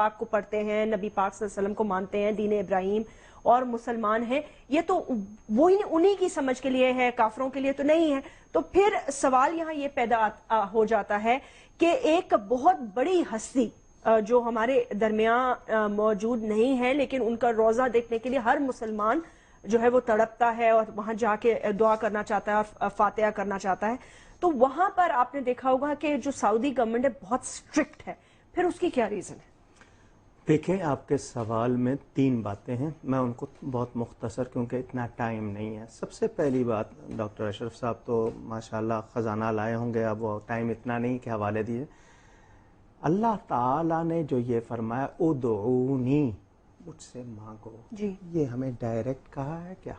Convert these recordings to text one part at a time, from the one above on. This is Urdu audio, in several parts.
پاک کو پڑھتے ہیں, نبی پاک صلی اللہ علیہ وسلم کو مانتے ہیں, دین ابراہیم اور مسلمان ہیں, یہ تو وہی انہی کی سمجھ کے لیے ہے, کافروں کے لیے تو نہیں ہے. تو پھر سوال یہاں یہ پیدا ہو جاتا ہے کہ ایک بہت بڑی ہستی جو ہمارے درمیان موجود نہیں ہے, لیکن ان کا روضہ دیکھنے کے لیے ہر مسلمان جو ہے وہ تڑپتا ہے اور وہاں جا کے دعا کرنا چاہتا ہے اور فاتحہ کرنا چاہتا ہے. تو وہاں پر آپ نے دیکھا ہوگا کہ جو سعودی گورنمنٹ ہے بہت سٹرکٹ ہے, پھر اس کی کیا ریزن ہے؟ دیکھیں, آپ کے سوال میں 3 باتیں ہیں, میں ان کو بہت مختصر کیونکہ اتنا ٹائم نہیں ہے. سب سے پہلی بات, ڈاکٹر اشرف صاحب تو ماشاءاللہ خزانہ لائے ہوں گے, اب وہ ٹائم اتنا نہیں کہ حوالے دیے. اللہ تعالیٰ نے جو یہ فرمایا ادعونی, مجھ سے مانگو, جی, یہ ہمیں ڈائریکٹ کہا ہے کیا؟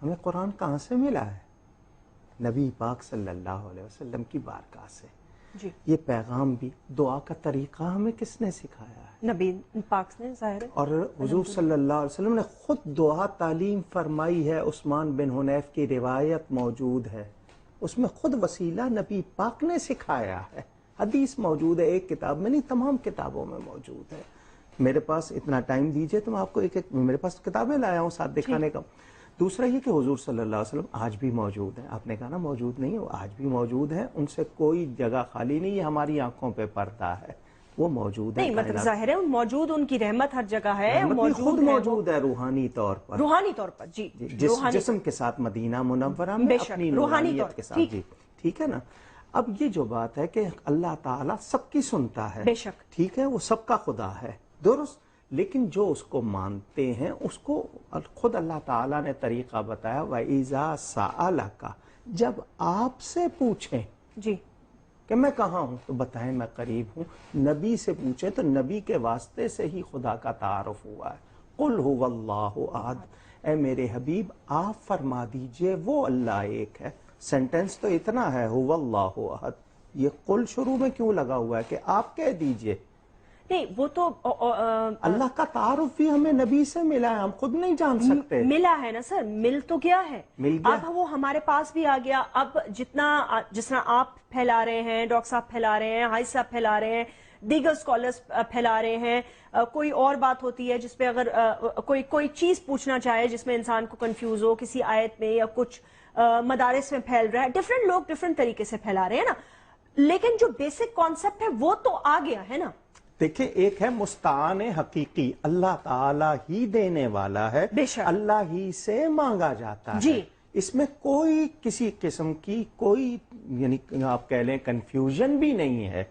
ہمیں قرآن کہاں سے ملا ہے؟ نبی پاک صلی اللہ علیہ وسلم کی بارگاہ سے. جی, یہ پیغام بھی, دعا کا طریقہ ہمیں کس نے سکھایا ہے؟ نبی پاک نے, ظاہر ہے. اور حضور صلی اللہ علیہ وسلم نے خود دعا تعلیم فرمائی ہے. عثمان بن حنیف کی روایت موجود ہے, اس میں خود وسیلہ نبی پاک نے سکھایا ہے. حدیث موجود ہے, ایک کتاب میں نہیں, تمام کتابوں میں موجود ہے. میرے پاس اتنا ٹائم دیجئے تو میں آپ کو ایک میرے پاس کتابیں لایا ہوں ساتھ دکھانے کا. دوسرا یہ کہ حضور صلی اللہ علیہ وسلم آج بھی موجود ہیں. آپ نے کہا نا موجود نہیں, وہ آج بھی موجود ہیں, ان سے کوئی جگہ خالی نہیں. یہ ہماری آنکھوں پہ پردہ ہے, وہ موجود ہے. نہیں مطلب ظاہر ہے موجود, ان کی رحمت ہر جگہ ہے, خود موجود ہے روحانی طور پر, روحانی طور پر. جی, جسم کے ساتھ مدینہ منورہ میں اپنی نورانیت کے ساتھ. جی ٹھیک ہے نا. اب یہ جو بات ہے کہ اللہ تعالیٰ سب کی سنتا ہے, بے شک, ٹھیک ہے, وہ سب کا خدا ہے, درست. لیکن جو اس کو مانتے ہیں اس کو خود اللہ تعالیٰ نے طریقہ بتایا, وَإِذَا سَأَلَكَ, جب آپ سے پوچھیں جی, کہ میں کہاں ہوں تو بتائیں میں قریب ہوں. نبی سے پوچھیں تو نبی کے واسطے سے ہی خدا کا تعارف ہوا ہے. قُلْ هُوَ اللَّهُ أَحَدٌ, اے میرے حبیب آپ فرما دیجئے وہ اللہ ایک ہے. سینٹنس تو اتنا ہے, هُوَ اللَّهُ أَحَدٌ. یہ قل شروع میں کیوں لگا ہوا ہے کہ آپ کہہ دیجئے؟ نہیں وہ تو اللہ کا تعارف بھی ہمیں نبی سے ملا ہے, ہم خود نہیں جان سکتے. ملا ہے نا سر, مل تو گیا ہے, مل گیا. اب وہ ہمارے پاس بھی آ گیا. اب جس طرح آپ پھیلا رہے ہیں, ڈاکٹر صاحب پھیلا رہے ہیں, حاج صاحب پھیلا رہے ہیں, دیگر اسکالرز پھیلا رہے ہیں, کوئی اور بات ہوتی ہے جس پہ اگر کوئی چیز پوچھنا چاہے جس میں انسان کو کنفیوز ہو کسی آیت میں یا کچھ مدارس میں پھیل رہا ہے, ڈیفرنٹ لوگ ڈیفرنٹ طریقے سے پھیلا رہے ہیں نا, لیکن جو بیسک کانسیپٹ ہے وہ تو آ گیا ہے نا. دیکھیں, ایک ہے مستعان حقیقی, اللہ تعالیٰ ہی دینے والا ہے, اللہ ہی سے مانگا جاتا ہے. جی, اس میں کوئی کسی قسم کی کوئی یعنی آپ کہہ لیں کنفیوژن بھی نہیں ہے,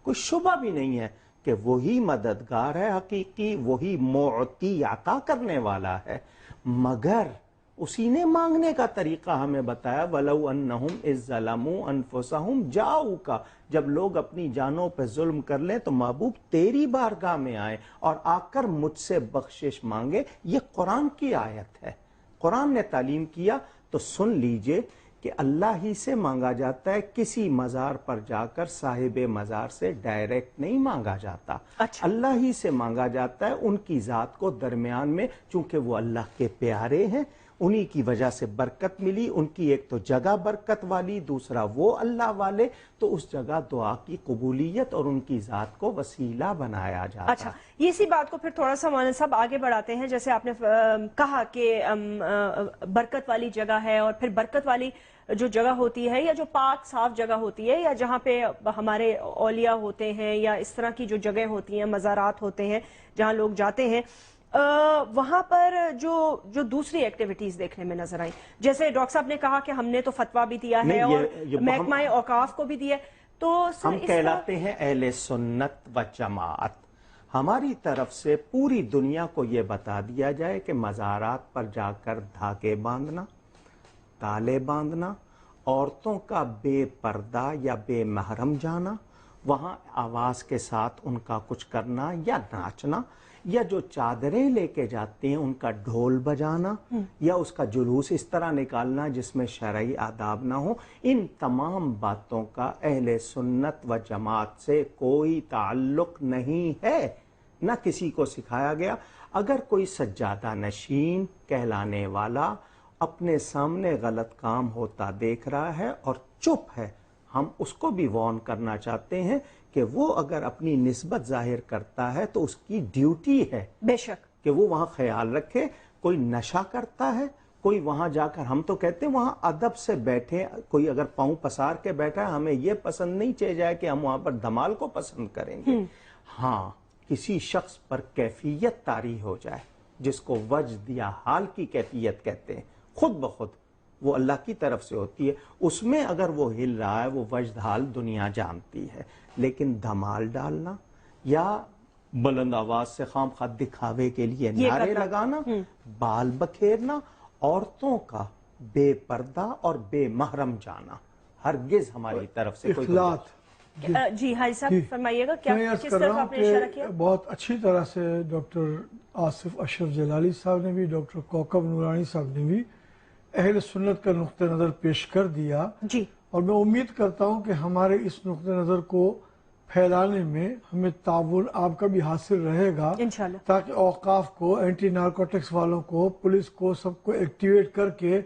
کوئی شبہ بھی نہیں ہے کہ وہی مددگار ہے حقیقی, وہی معطی عطا کرنے والا ہے. مگر اسی نے مانگنے کا طریقہ ہمیں بتایا, وَلَوْ أَنَّهُمْ إِذْ ظَلَمُوا أَنفُسَهُمْ جَاءُوكَ, جب لوگ اپنی جانوں پہ ظلم کر لیں تو محبوب تیری بارگاہ میں آئیں اور آ کر مجھ سے بخشش مانگے. یہ قرآن کی آیت ہے, قرآن نے تعلیم کیا. تو سن لیجئے کہ اللہ ہی سے مانگا جاتا ہے, کسی مزار پر جا کر صاحب مزار سے ڈائریکٹ نہیں مانگا جاتا. اللہ ہی سے مانگا جاتا ہے, ان کی ذات کو درمیان میں, چونکہ وہ اللہ کے پیارے ہیں, انہی کی وجہ سے برکت ملی. ان کی ایک تو جگہ برکت والی, دوسرا وہ اللہ والے, تو اس جگہ دعا کی قبولیت اور ان کی ذات کو وسیلہ بنایا جاتا. اچھا, اسی بات کو پھر تھوڑا سا مولانا صاحب آگے بڑھاتے ہیں. جیسے آپ نے کہا کہ برکت والی جگہ ہے, اور پھر برکت والی جو جگہ ہوتی ہے یا جو پاک صاف جگہ ہوتی ہے یا جہاں پہ ہمارے اولیاء ہوتے ہیں یا اس طرح کی جو جگہ ہوتی ہیں, مزارات ہوتے ہیں جہاں لوگ جاتے ہیں, وہاں پر جو دوسری ایکٹیویٹیز دیکھنے میں نظر آئیں, جیسے ڈاکٹر صاحب نے کہا کہ ہم نے تو فتویٰ بھی دیا ہے اور محکمہ اوقاف کو بھی دیا ہے, تو ہم کہلاتے ہیں اہل سنت و جماعت. ہماری طرف سے پوری دنیا کو یہ بتا دیا جائے کہ مزارات پر جا کر دھاگے باندھنا, تالے باندھنا, عورتوں کا بے پردہ یا بے محرم جانا, وہاں آواز کے ساتھ ان کا کچھ کرنا یا ناچنا, یا جو چادریں لے کے جاتے ہیں ان کا ڈھول بجانا, یا اس کا جلوس اس طرح نکالنا جس میں شرعی آداب نہ ہو, ان تمام باتوں کا اہل سنت و جماعت سے کوئی تعلق نہیں ہے, نہ کسی کو سکھایا گیا. اگر کوئی سجادہ نشین کہلانے والا اپنے سامنے غلط کام ہوتا دیکھ رہا ہے اور چپ ہے, ہم اس کو بھی وارن کرنا چاہتے ہیں کہ وہ اگر اپنی نسبت ظاہر کرتا ہے تو اس کی ڈیوٹی ہے بے شک کہ وہ وہاں خیال رکھے. کوئی نشہ کرتا ہے، کوئی وہاں جا کر، ہم تو کہتے ہیں وہاں ادب سے بیٹھے، کوئی اگر پاؤں پسار کے بیٹھا ہے، ہمیں یہ پسند نہیں چاہیے جائے کہ ہم وہاں پر دھمال کو پسند کریں گے. ہاں کسی شخص پر کیفیت طاری ہو جائے جس کو وجد یا حال کی کیفیت کہتے ہیں، خود بخود وہ اللہ کی طرف سے ہوتی ہے، اس میں اگر وہ ہل رہا ہے وہ وجد حال دنیا جانتی ہے. لیکن دھمال ڈالنا یا بلند آواز سے خام خواہ دکھاوے کے لیے نعرے لگانا، بال بکھیرنا، عورتوں کا بے پردہ اور بے محرم جانا ہرگز ہماری طرف سے کوئی اخلاط. جی حاجی صاحب فرمائیے گا، کیا میں عرض کس کر طرف رہا ہوں آپ نے اشارہ کیا؟ کہ بہت اچھی طرح سے ڈاکٹر آصف اشرف جلالی صاحب نے بھی، ڈاکٹر کوکب نورانی صاحب نے بھی اہل سنت کا نقطہ نظر پیش کر دیا. جی اور میں امید کرتا ہوں کہ ہمارے اس نقطہ نظر کو پھیلانے میں ہمیں تعاون آپ کا بھی حاصل رہے گا، انشاءاللہ. تاکہ اوقاف کو، اینٹی نارکوٹکس والوں کو، پولیس کو، سب کو ایکٹیویٹ کر کے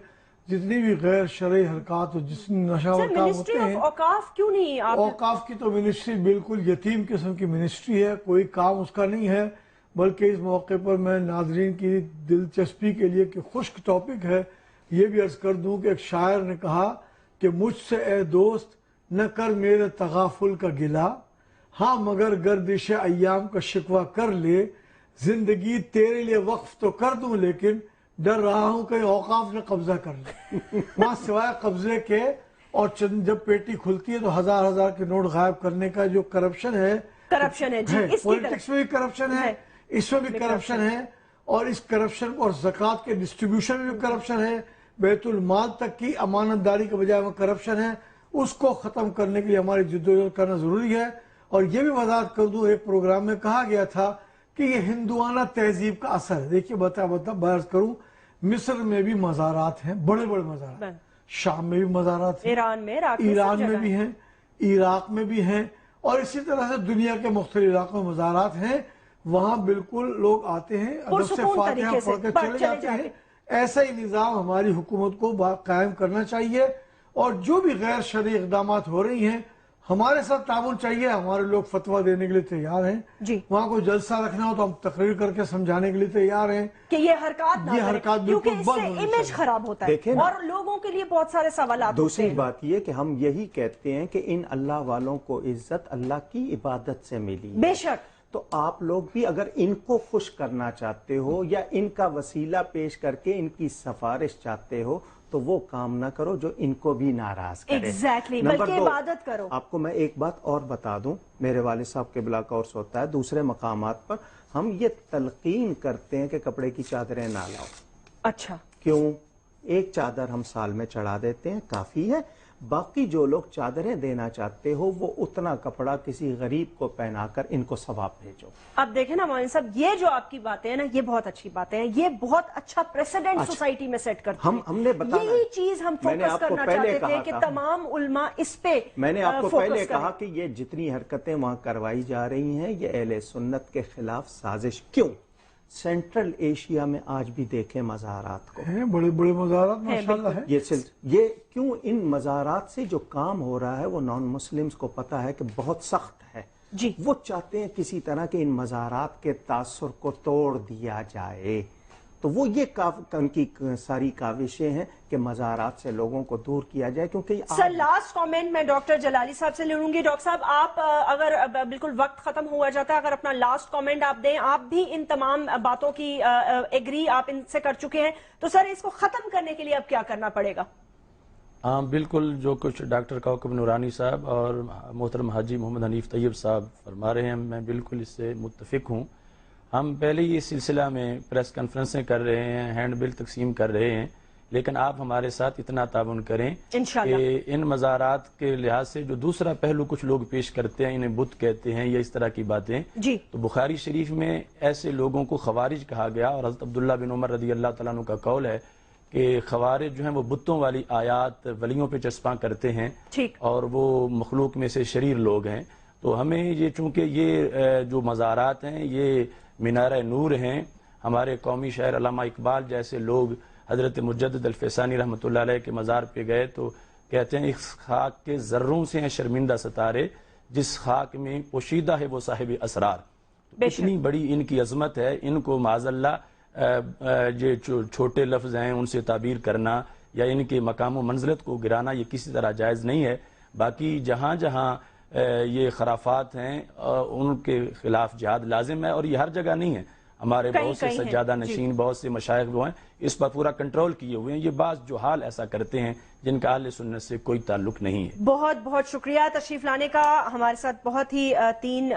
جتنی بھی غیر شرعی حرکات اور جتنی نشاور سر کام منسٹری ہوتے ہیں، آف اوقاف کیوں نہیں آپ اوقاف کی تو منسٹری بالکل یتیم قسم کی منسٹری ہے، کوئی کام اس کا نہیں ہے. بلکہ اس موقع پر میں ناظرین کی دلچسپی کے لیے کہ خشک ٹاپک ہے، یہ بھی عرض کر دوں کہ ایک شاعر نے کہا کہ مجھ سے اے دوست نہ کر میرے تغافل کا گلہ، ہاں مگر گردش ایام کا شکوہ کر لے، زندگی تیرے لیے وقف تو کر دوں لیکن ڈر رہا ہوں کہ اوقاف نے قبضہ کر لے. وہاں سوائے قبضے کے اور جب پیٹی کھلتی ہے تو ہزار ہزار کے نوٹ غائب کرنے کا جو کرپشن ہے، کرپشن ہے جی، اس کی پولیٹکس میں بھی کرپشن ہے، اس میں بھی کرپشن ہے، اور اس کرپشن اور زکوٰۃ کے ڈسٹریبیوشن میں بھی کرپشن ہے، بیت المال تک کی امانت داری کے بجائے میں کرپشن ہے. اس کو ختم کرنے کے لیے ہماری جدوجہد کرنا ضروری ہے. اور یہ بھی وضاحت کر دوں، ایک پروگرام میں کہا گیا تھا کہ یہ ہندوانہ تہذیب کا اثر ہے. دیکھیے عرض کروں، مصر میں بھی مزارات ہیں، بڑے بڑے مزارات، شام میں بھی مزارات ہیں، ایران میں بھی ہیں، عراق میں بھی ہیں، اور اسی طرح سے دنیا کے مختلف علاقوں میں مزارات ہیں. وہاں بالکل لوگ آتے ہیں، ادب سے فاتحہ پڑھ کے چلے جاتے ہیں. ایسا ہی نظام ہماری حکومت کو قائم کرنا چاہیے. اور جو بھی غیر شرعی اقدامات ہو رہی ہیں، ہمارے ساتھ تعاون چاہیے. ہمارے لوگ فتویٰ دینے کے لیے تیار ہیں، جی وہاں کوئی جلسہ رکھنا ہو تو ہم تقریر کر کے سمجھانے کے لیے تیار ہیں کہ یہ حرکات نہ حرکات کریں، کیونکہ اس سے امیج خراب ہوتا ہے اور لوگوں کے لیے بہت سارے سوالات ہوتے ہیں. دوسری بات یہ کہ ہم یہی کہتے ہیں کہ ان اللہ والوں کو عزت اللہ کی عبادت سے ملی، بے شک. تو آپ لوگ بھی اگر ان کو خوش کرنا چاہتے ہو یا ان کا وسیلہ پیش کر کے ان کی سفارش چاہتے ہو تو وہ کام نہ کرو جو ان کو بھی ناراض کرے. ایگزیکٹلی، نمبر بلکہ 2، عبادت کرو. آپ کو میں ایک بات اور بتا دوں، میرے والد صاحب کے بلا کورس ہوتا ہے، دوسرے مقامات پر ہم یہ تلقین کرتے ہیں کہ کپڑے کی چادریں نہ لاؤ. اچھا، کیوں؟ ایک چادر ہم سال میں چڑھا دیتے ہیں، کافی ہے. باقی جو لوگ چادریں دینا چاہتے ہو وہ اتنا کپڑا کسی غریب کو پہنا کر ان کو ثواب بھیجو. اب دیکھیں نا مولانا صاحب، یہ جو آپ کی باتیں ہیں نا، یہ بہت اچھی باتیں ہیں، یہ بہت اچھا پریسیڈنٹ سوسائٹی میں سیٹ کرتے ہیں. ہم نے بتانا، یہی چیز ہم فوکس کرنا چاہتے تھے کہ تمام علماء اس پہ میں نے آپ کو پہلے کریں. کہا کہ یہ جتنی حرکتیں وہاں کروائی جا رہی ہیں یہ اہل سنت کے خلاف سازش. کیوں؟ سینٹرل ایشیا میں آج بھی دیکھیں مزارات کو، ہیں بڑے بڑے مزارات ماشاءاللہ ہیں. یہ کیوں ان مزارات سے جو کام ہو رہا ہے وہ نان مسلمز کو پتا ہے کہ بہت سخت ہے. جی وہ چاہتے ہیں کسی طرح کہ ان مزارات کے تاثر کو توڑ دیا جائے. تو وہ یہ ان کی ساری کاوشیں ہیں کہ مزارات سے لوگوں کو دور کیا جائے. کیونکہ سر لاسٹ کامنٹ میں ڈاکٹر جلالی صاحب سے لوں گی. ڈاکٹر صاحب آپ اگر بالکل وقت ختم ہوا جاتا ہے، اگر اپنا لاسٹ کامنٹ آپ دیں. آپ بھی ان تمام باتوں کی ایگری آپ ان سے کر چکے ہیں، تو سر اس کو ختم کرنے کے لیے اب کیا کرنا پڑے گا؟ ہاں بالکل، جو کچھ ڈاکٹر کوکب نورانی صاحب اور محترم حاجی محمد حنیف طیب صاحب فرما رہے ہیں، میں بالکل اس سے متفق ہوں. ہم پہلے ہی اس سلسلہ میں پریس کانفرنسیں کر رہے ہیں، ہینڈ بل تقسیم کر رہے ہیں، لیکن آپ ہمارے ساتھ اتنا تعاون کریں کہ ان مزارات کے لحاظ سے جو دوسرا پہلو کچھ لوگ پیش کرتے ہیں، انہیں بت کہتے ہیں یا اس طرح کی باتیں، تو بخاری شریف میں ایسے لوگوں کو خوارج کہا گیا، اور حضرت عبداللہ بن عمر رضی اللہ تعالیٰ عنہ کا قول ہے کہ خوارج جو ہیں وہ بتوں والی آیات ولیوں پہ چسپاں کرتے ہیں اور وہ مخلوق میں سے شریر لوگ ہیں. تو ہمیں یہ، چونکہ یہ جو مزارات ہیں یہ مینارہ نور ہیں، ہمارے قومی شاعر علامہ اقبال جیسے لوگ حضرت مجدد الفسانی رحمۃ اللہ علیہ کے مزار پہ گئے تو کہتے ہیں اس خاک کے ذروں سے ہیں شرمندہ ستارے، جس خاک میں پوشیدہ ہے وہ صاحب اسرار. اتنی بڑی ان کی عظمت ہے, ان کو معاذ اللہ جو چھوٹے لفظ ہیں ان سے تعبیر کرنا یا ان کے مقام و منزلت کو گرانا یہ کسی طرح جائز نہیں ہے. باقی جہاں جہاں یہ خرافات ہیں ان کے خلاف جہاد لازم ہے, اور یہ ہر جگہ نہیں ہے. ہمارے بہت سے سجادہ نشین, بہت سے مشائخ وہ ہیں اس پر پورا کنٹرول کیے ہوئے ہیں. یہ بعض جہال ایسا کرتے ہیں جن کا اہل سنت سے کوئی تعلق نہیں ہے. بہت بہت شکریہ تشریف لانے کا. ہمارے ساتھ بہت ہی 3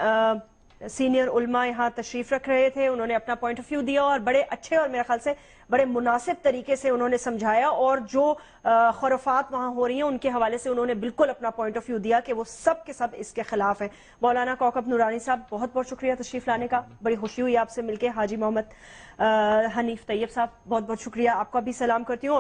سینئر علماء یہاں تشریف رکھ رہے تھے. انہوں نے اپنا پوائنٹ آف ویو دیا اور بڑے اچھے اور میرے خیال سے بڑے مناسب طریقے سے انہوں نے سمجھایا, اور جو خرافات وہاں ہو رہی ہیں ان کے حوالے سے انہوں نے بالکل اپنا پوائنٹ آف ویو دیا کہ وہ سب کے سب اس کے خلاف ہیں. مولانا کوکب نورانی صاحب بہت بہت شکریہ تشریف لانے کا, بڑی خوشی ہوئی آپ سے مل کے. حاجی محمد حنیف طیب صاحب بہت بہت شکریہ, آپ کا بھی سلام کرتی ہوں.